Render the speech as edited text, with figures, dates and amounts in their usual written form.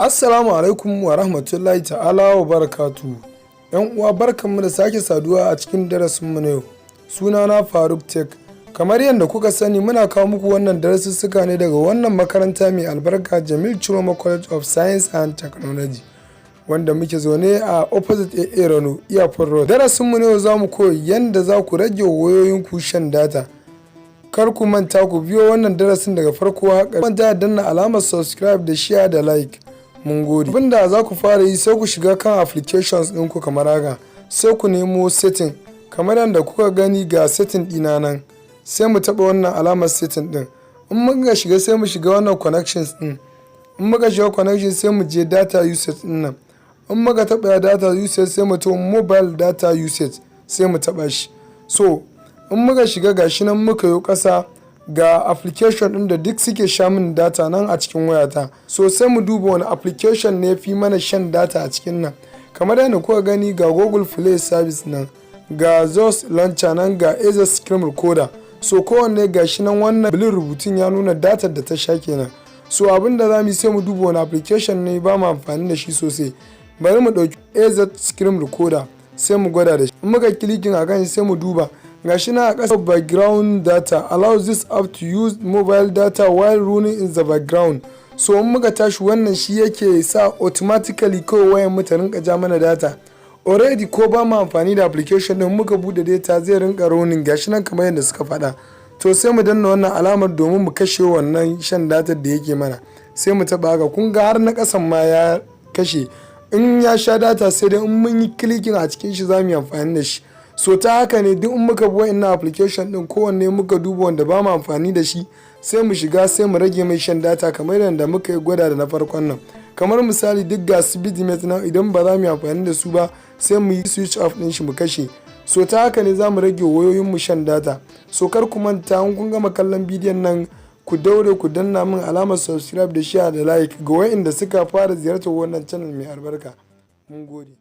Assalamu alaikum wa rahmatullahi ta'ala wa barakatu. ‘Yan uwa barkanmu da sake saduwa a cikin darasinmu na yau. Sunana Faruk Tech. Kamar yadda kuka sani muna kawo muku wannan darasussuka ne daga wannan makaranta mai albarka Jamil Chiroma College of Science and Technology, wanda muke zaune a opposite AA Rano Airport Road. Darasinmu na yau za mu koyi yadda za ku rage wayoyinku shan data. Kar ku manta ku biyo wannan darasin daga farko haka. Manta da danna alamar subscribe da share da like. Mun gode. Abinda za ku fara yi sai ku shiga kan applications ɗinku kamar haka, sai ku nemo setting kamar yadda kuka gani ga setting ɗina nan, sai mu taɓa wannan alamar setting ɗin. In muka shiga sai mu shiga wannan connections ɗin. In muka shiga connections sai mu je data usage ɗin nan. In muka taɓa data usage sai mu taɓa mobile data usage sai mu taɓa shi. So in muka shiga gashi nan muka yi ƙasa ga application ɗin da duk suke sha min data nan a cikin wayata. So sai mu duba wani application ne fi mana shan data a cikin nan. Kamar yadda kuka gani ga Google Play Service nan, ga Zeus Launcher nan, ga Acer Screen Recorder. So kowanne gashi nan wannan bilin rubutun ya nuna data da ta sha kenan. So abin da za mu yi sai mu duba wani application ne ba mu amfani da shi sosai. Bari mu ɗauki Acer Screen Recorder sai mu gwada da shi. In muka clicking a kan shi sai mu duba gashi na a ƙasa background data allows this app to use mobile data while running in the background. So in muka tashi wannan shi yake sa automatically kawai wayan mu ta rinka ja mana data. Already ko ba mu amfani da application din muka bude data zai rinka running gashi nan kamar yadda suka faɗa. To sai mu danna wannan alamar domin mu kashe wannan shan data da yake mana. Sai mu taɓa haka kun ga har na ƙasan ma ya kashe. In ya sha data sai dai in mun yi clicking a cikin shi za mu yi amfani da shi. So ta haka ne duk in muka bi wa'innan application din kowanne muka duba wanda ba mu amfani da shi sai mu shiga sai mu rage mai shan data kamar yadda muka yi gwada da na farkon nan. Kamar misali duk ga su Bitmate nan idan ba za mu yi amfani da su ba sai mu yi switch off din shi mu kashe. So ta haka ne za mu rage wayoyin mu shan data. So kar ku manta in kun gama kallon bidiyon nan ku daure ku danna min alamar subscribe da share da like ga wa'inda suka fara ziyartar wannan channel mai albarka. Mun gode.